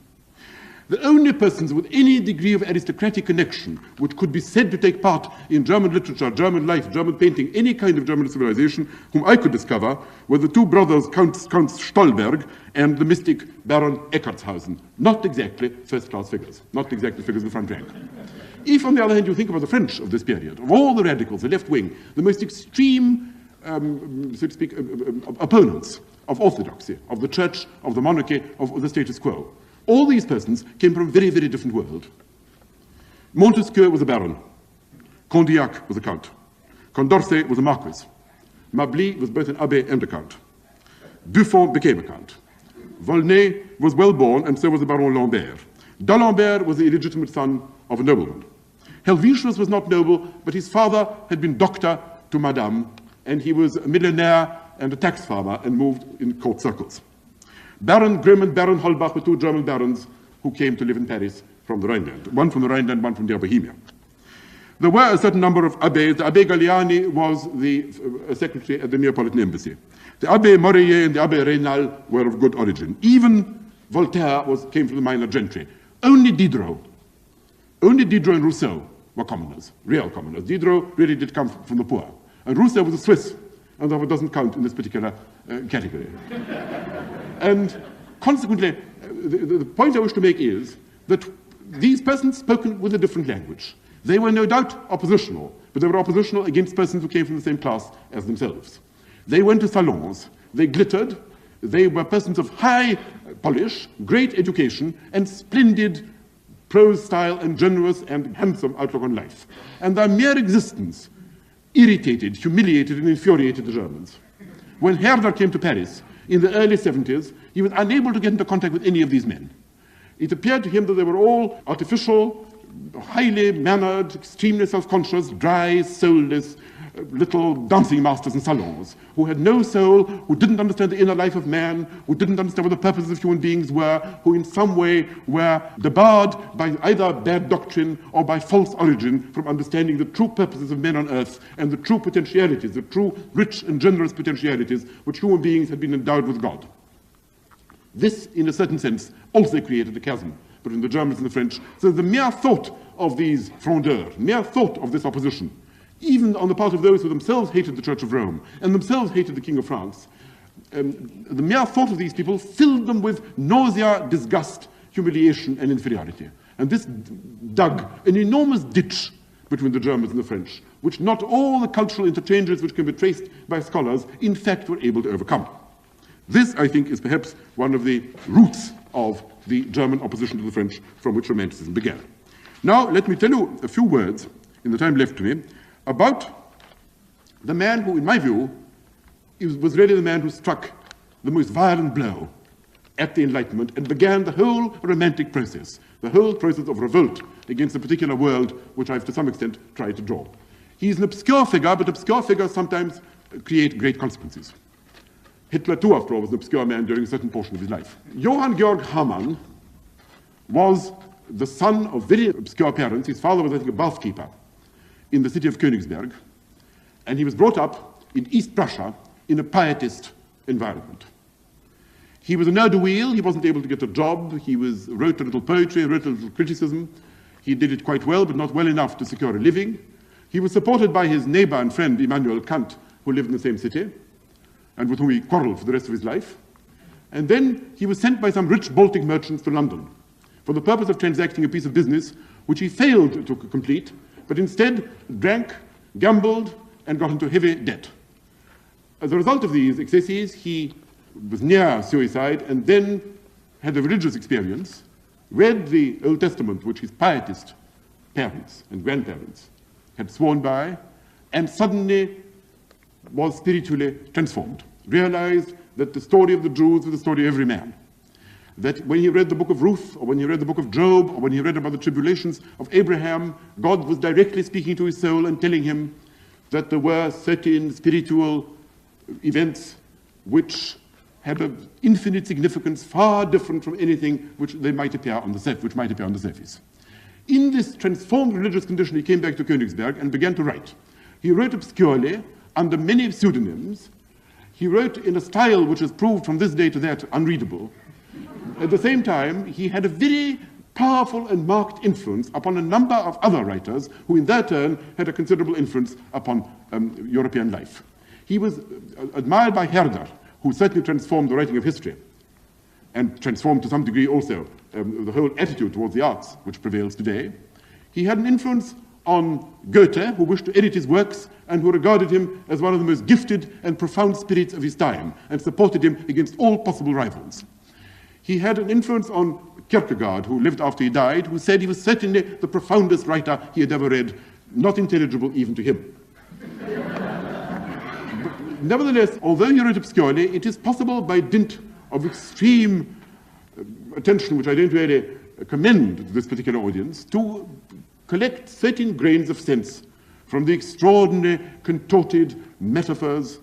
The only persons with any degree of aristocratic connection which could be said to take part in German literature, German life, German painting, any kind of German civilization, whom I could discover, were the two brothers, Counts Stolberg and the mystic Baron Eckartshausen. Not exactly first-class figures, not exactly figures in the front rank. If, on the other hand, you think about the French of this period, of all the radicals, the left wing, the most extreme, so to speak, opponents of orthodoxy, of the church, of the monarchy, of the status quo, all these persons came from a very, very different world. Montesquieu was a baron. Condillac was a count. Condorcet was a marquis. Mably was both an abbé and a count. Buffon became a count. Volney was well born, and so was the Baron Lambert. D'Alembert was the illegitimate son of a nobleman. Helvetius was not noble, but his father had been doctor to Madame, and he was a millionaire and a tax farmer and moved in court circles. Baron Grimm and Baron Holbach were two German barons who came to live in Paris from the Rhineland, one from the Rhineland, one from near Bohemia. There were a certain number of abbés. The Abbé Galliani was the secretary at the Neapolitan embassy. The Abbé Morellet and the Abbé Reynal were of good origin. Even Voltaire came from the minor gentry. Only Diderot and Rousseau were commoners, real commoners. Diderot really did come from the poor. And Rousseau was a Swiss, and therefore doesn't count in this particular category. And consequently, the point I wish to make is that these persons spoke with a different language. They were no doubt oppositional, but they were oppositional against persons who came from the same class as themselves. They went to salons, they glittered, they were persons of high polish, great education, and splendid prose style and generous and handsome outlook on life. And their mere existence irritated, humiliated, and infuriated the Germans. When Herder came to Paris in the early 70s, he was unable to get into contact with any of these men. It appeared to him that they were all artificial, highly mannered, extremely self-conscious, dry, soulless, little dancing masters in salons, who had no soul, who didn't understand the inner life of man, who didn't understand what the purposes of human beings were, who in some way were debarred by either bad doctrine or by false origin from understanding the true purposes of men on earth and the true potentialities, the true rich and generous potentialities which human beings had been endowed with God. This, in a certain sense, also created a chasm between the Germans and the French. So the mere thought of these frondeurs, mere thought of this opposition, even on the part of those who themselves hated the Church of Rome and themselves hated the King of France, the mere thought of these people filled them with nausea, disgust, humiliation, and inferiority. And this dug an enormous ditch between the Germans and the French, which not all the cultural interchanges which can be traced by scholars, in fact, were able to overcome. This, I think, is perhaps one of the roots of the German opposition to the French from which Romanticism began. Now, let me tell you a few words, in the time left to me, about the man who, in my view, was really the man who struck the most violent blow at the Enlightenment and began the whole romantic process, the whole process of revolt against a particular world which I've to some extent tried to draw. He's an obscure figure, but obscure figures sometimes create great consequences. Hitler too, after all, was an obscure man during a certain portion of his life. Johann Georg Hamann was the son of very obscure parents. His father was, I think, a bathkeeper in the city of Königsberg, and he was brought up in East Prussia in a pietist environment. He was a ne'er-do-weel. He wasn't able to get a job. He wrote a little poetry, wrote a little criticism. He did it quite well, but not well enough to secure a living. He was supported by his neighbor and friend, Immanuel Kant, who lived in the same city, and with whom he quarreled for the rest of his life. And then he was sent by some rich Baltic merchants to London for the purpose of transacting a piece of business which he failed to complete, but instead drank, gambled, and got into heavy debt. As a result of these excesses, he was near suicide and then had a religious experience, read the Old Testament, which his pietist parents and grandparents had sworn by, and suddenly was spiritually transformed, realized that the story of the Jews was the story of every man. That when he read the book of Ruth, or when he read the book of Job, or when he read about the tribulations of Abraham, God was directly speaking to his soul and telling him that there were certain spiritual events which had an infinite significance, far different from anything which might appear on the surface. In this transformed religious condition, he came back to Königsberg and began to write. He wrote obscurely, under many pseudonyms. He wrote in a style which has proved from this day to that unreadable. At the same time, he had a very powerful and marked influence upon a number of other writers who in their turn had a considerable influence upon European life. He was admired by Herder, who certainly transformed the writing of history and transformed to some degree also the whole attitude towards the arts which prevails today. He had an influence on Goethe, who wished to edit his works and who regarded him as one of the most gifted and profound spirits of his time and supported him against all possible rivals. He had an influence on Kierkegaard, who lived after he died, who said he was certainly the profoundest writer he had ever read, not intelligible even to him. Nevertheless, although he wrote obscurely, it is possible by dint of extreme attention, which I don't really commend to this particular audience, to collect certain grains of sense from the extraordinary contorted metaphors,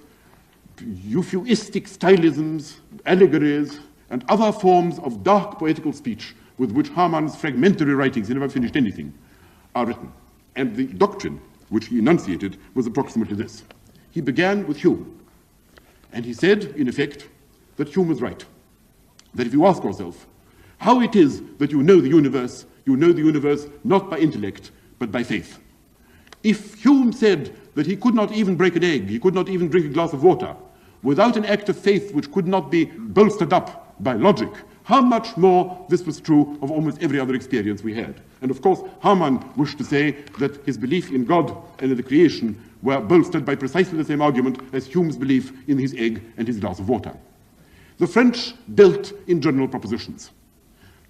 euphuistic stylisms, allegories, and other forms of dark poetical speech with which Hamann's fragmentary writings, he never finished anything, are written. And the doctrine which he enunciated was approximately this. He began with Hume, and he said, in effect, that Hume was right. That if you ask yourself how it is that you know the universe not by intellect, but by faith. If Hume said that he could not even break an egg, he could not even drink a glass of water, without an act of faith which could not be bolstered up by logic, how much more this was true of almost every other experience we had. And of course, Hamann wished to say that his belief in God and in the creation were bolstered by precisely the same argument as Hume's belief in his egg and his glass of water. The French dealt in general propositions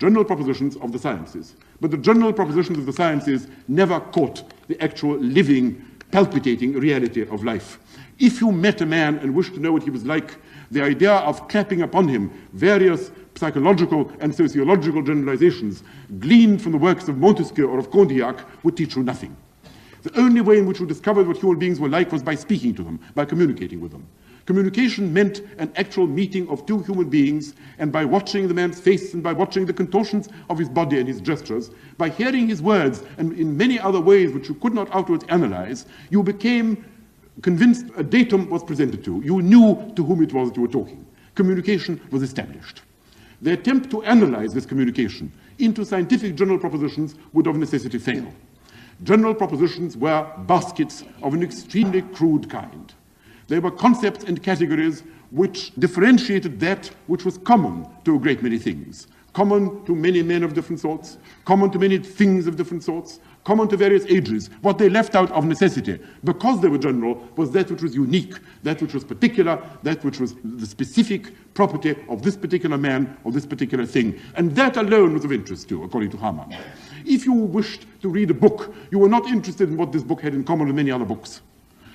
of the sciences. But the general propositions of the sciences never caught the actual living, palpitating reality of life. If you met a man and wished to know what he was like, the idea of clapping upon him various psychological and sociological generalizations gleaned from the works of Montesquieu or of Condillac would teach you nothing. The only way in which you discovered what human beings were like was by speaking to them, by communicating with them. Communication meant an actual meeting of two human beings, and by watching the man's face and by watching the contortions of his body and his gestures, by hearing his words and in many other ways which you could not outwards analyze, you became convinced a datum was presented to you. You knew to whom it was that you were talking. Communication was established. The attempt to analyze this communication into scientific general propositions would of necessity fail. General propositions were baskets of an extremely crude kind. They were concepts and categories which differentiated that which was common to a great many things, common to many men of different sorts, common to many things of different sorts, common to various ages. What they left out of necessity, because they were general, was that which was unique, that which was particular, that which was the specific property of this particular man or this particular thing. And that alone was of interest to, according to Hamann. If you wished to read a book, you were not interested in what this book had in common with many other books.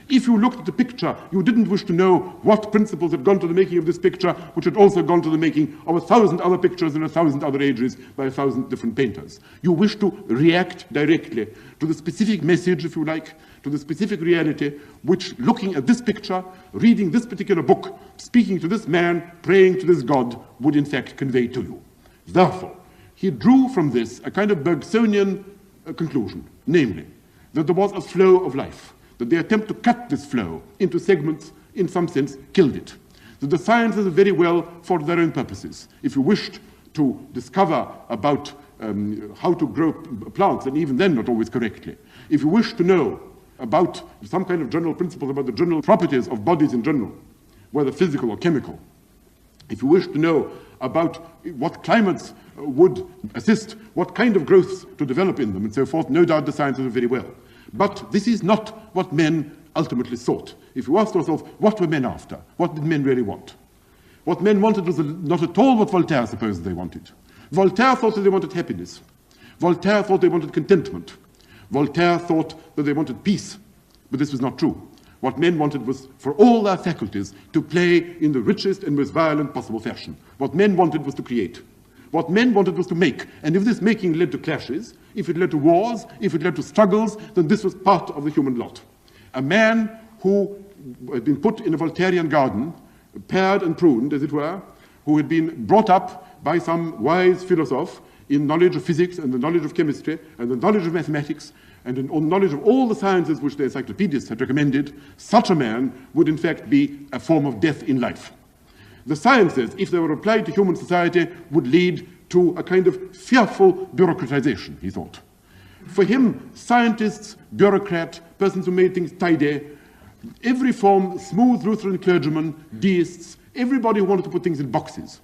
If you looked at the picture, you didn't wish to know what principles had gone to the making of this picture, which had also gone to the making of 1,000 other pictures in 1,000 other ages by 1,000 different painters. You wish to react directly to the specific message, if you like, to the specific reality, which, looking at this picture, reading this particular book, speaking to this man, praying to this God, would in fact convey to you. Therefore, he drew from this a kind of Bergsonian conclusion, namely, that there was a flow of life, that the attempt to cut this flow into segments, in some sense, killed it. That the sciences are very well for their own purposes. If you wished to discover about how to grow plants, and even then not always correctly, if you wish to know about some kind of general principles about the general properties of bodies in general, whether physical or chemical, if you wish to know about what climates would assist, what kind of growths to develop in them, and so forth, no doubt the sciences are very well. But this is not what men ultimately sought. If you ask yourself, what were men after? What did men really want? What men wanted was not at all what Voltaire supposed they wanted. Voltaire thought that they wanted happiness. Voltaire thought they wanted contentment. Voltaire thought that they wanted peace. But this was not true. What men wanted was for all their faculties to play in the richest and most violent possible fashion. What men wanted was to create. What men wanted was to make. And if this making led to clashes, if it led to wars, if it led to struggles, then this was part of the human lot. A man who had been put in a Voltairean garden, pared and pruned, as it were, who had been brought up by some wise philosopher in knowledge of physics and the knowledge of chemistry and the knowledge of mathematics and in knowledge of all the sciences which the encyclopedists had recommended, such a man would in fact be a form of death in life. The sciences, if they were applied to human society, would lead to a kind of fearful bureaucratization, he thought. For him, scientists, bureaucrat, persons who made things tidy, every form, smooth Lutheran clergymen, deists, everybody who wanted to put things in boxes.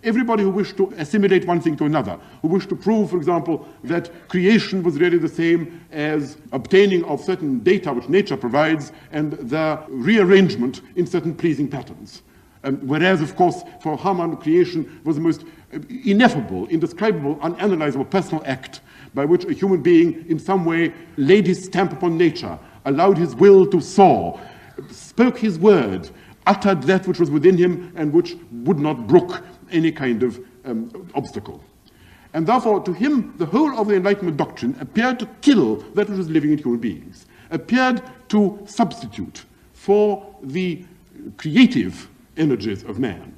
Everybody who wished to assimilate one thing to another, who wished to prove, for example, that creation was really the same as obtaining of certain data which nature provides and their rearrangement in certain pleasing patterns. Whereas, of course, for Hamann, creation was the most ineffable, indescribable, unanalyzable personal act by which a human being in some way laid his stamp upon nature, allowed his will to soar, spoke his word, uttered that which was within him and which would not brook any kind of obstacle. And therefore, to him, the whole of the Enlightenment doctrine appeared to kill that which was living in human beings, appeared to substitute for the creative energies of man,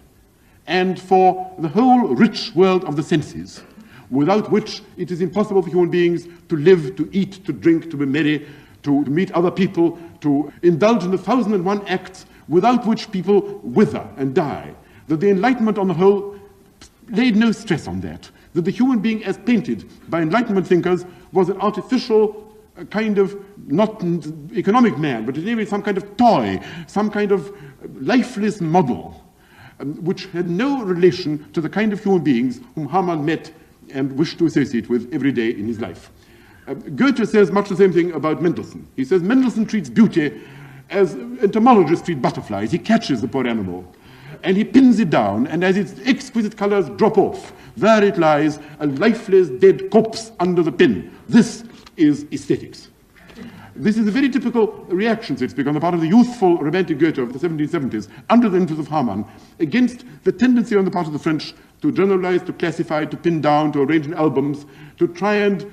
and for the whole rich world of the senses, without which it is impossible for human beings to live, to eat, to drink, to be merry, to meet other people, to indulge in the 1,001 acts without which people wither and die. That the Enlightenment on the whole laid no stress on that. That the human being as painted by Enlightenment thinkers was an artificial kind of, not economic man, but anyway some kind of toy, some kind of lifeless model, which had no relation to the kind of human beings whom Hamann met and wished to associate with every day in his life. Goethe says much the same thing about Mendelssohn. He says Mendelssohn treats beauty as entomologists treat butterflies. He catches the poor animal and he pins it down, and as its exquisite colors drop off, there it lies, a lifeless dead corpse under the pin. This is aesthetics. This is a very typical reaction, so to speak, on the part of the youthful romantic Goethe of the 1770s, under the influence of Hamann, against the tendency on the part of the French to generalize, to classify, to pin down, to arrange in albums, to try and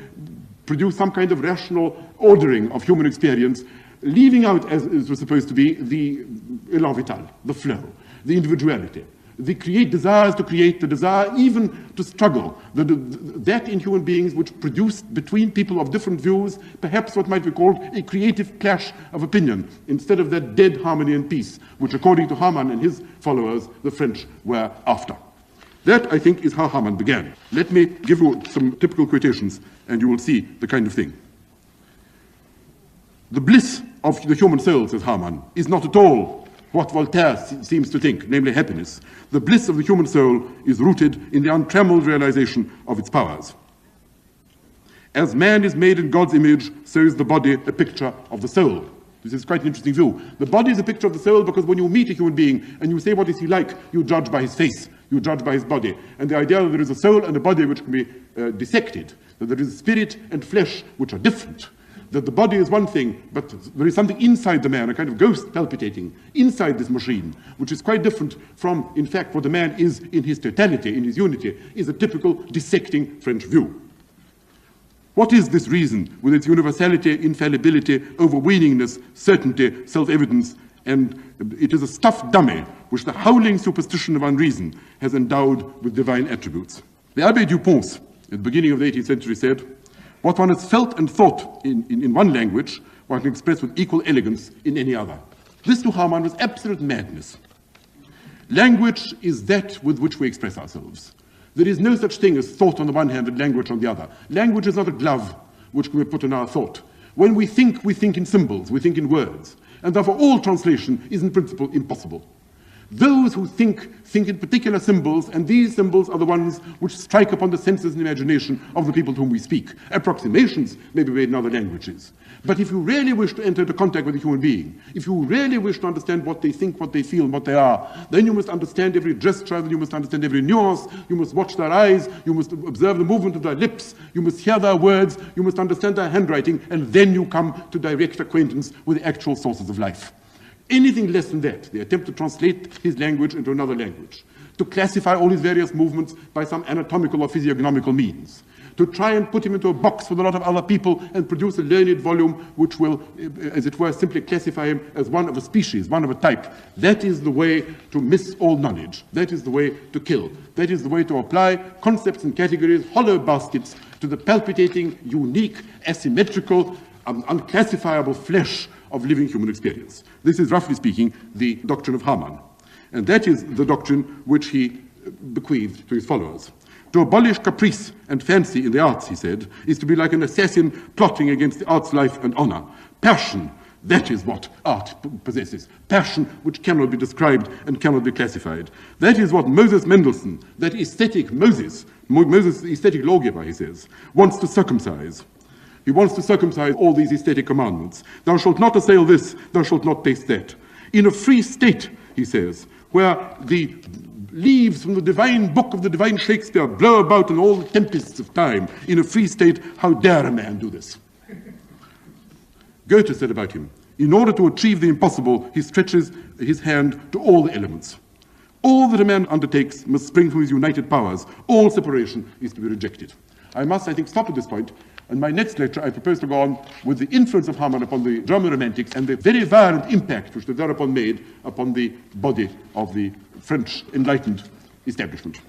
produce some kind of rational ordering of human experience, leaving out, as it was supposed to be, the élan vital, the flow, the individuality, the desires to create, the desire even to struggle, that in human beings which produced between people of different views, perhaps what might be called a creative clash of opinion, instead of that dead harmony and peace, which according to Hamann and his followers, the French were after. That, I think, is how Hamann began. Let me give you some typical quotations, and you will see the kind of thing. The bliss of the human soul, says Hamann, is not at all what Voltaire seems to think, namely happiness. The bliss of the human soul is rooted in the untrammeled realization of its powers. As man is made in God's image, so is the body a picture of the soul. This is quite an interesting view. The body is a picture of the soul because when you meet a human being and you say what is he like, you judge by his face, you judge by his body. And the idea that there is a soul and a body which can be dissected, that there is spirit and flesh which are different, that the body is one thing, but there is something inside the man, a kind of ghost palpitating inside this machine, which is quite different from, in fact, what the man is in his totality, in his unity, is a typical dissecting French view. What is this reason, with its universality, infallibility, overweeningness, certainty, self-evidence, and it is a stuffed dummy which the howling superstition of unreason has endowed with divine attributes? The Abbé Dupont, at the beginning of the 18th century, said, "What one has felt and thought in one language, one can express with equal elegance in any other." This to Hamann was absolute madness. Language is that with which we express ourselves. There is no such thing as thought on the one hand and language on the other. Language is not a glove which can be put on our thought. When we think in symbols, we think in words. And therefore all translation is in principle impossible. Those who think in particular symbols, and these symbols are the ones which strike upon the senses and imagination of the people to whom we speak. Approximations may be made in other languages. But if you really wish to enter into contact with a human being, if you really wish to understand what they think, what they feel, and what they are, then you must understand every gesture, you must understand every nuance, you must watch their eyes, you must observe the movement of their lips, you must hear their words, you must understand their handwriting, and then you come to direct acquaintance with the actual sources of life. Anything less than that, the attempt to translate his language into another language, to classify all his various movements by some anatomical or physiognomical means, to try and put him into a box with a lot of other people and produce a learned volume which will, as it were, simply classify him as one of a species, one of a type. That is the way to miss all knowledge. That is the way to kill. That is the way to apply concepts and categories, hollow baskets, to the palpitating, unique, asymmetrical, unclassifiable flesh of living human experience. This is, roughly speaking, the doctrine of Hamann. And that is the doctrine which he bequeathed to his followers. To abolish caprice and fancy in the arts, he said, is to be like an assassin plotting against the art's life and honor. Passion, that is what art possesses. Passion which cannot be described and cannot be classified. That is what Moses Mendelssohn, that aesthetic Moses, the aesthetic lawgiver, he says, wants to circumcise. He wants to circumcise all these aesthetic commandments. Thou shalt not assail this, thou shalt not taste that. In a free state, he says, where the leaves from the divine book of the divine Shakespeare blow about in all the tempests of time, in a free state, how dare a man do this? Goethe said about him, in order to achieve the impossible, he stretches his hand to all the elements. All that a man undertakes must spring from his united powers. All separation is to be rejected. I must, I think, stop at this point. In my next lecture, I propose to go on with the influence of Hamann upon the German Romantics and the very violent impact which they thereupon made upon the body of the French Enlightened establishment.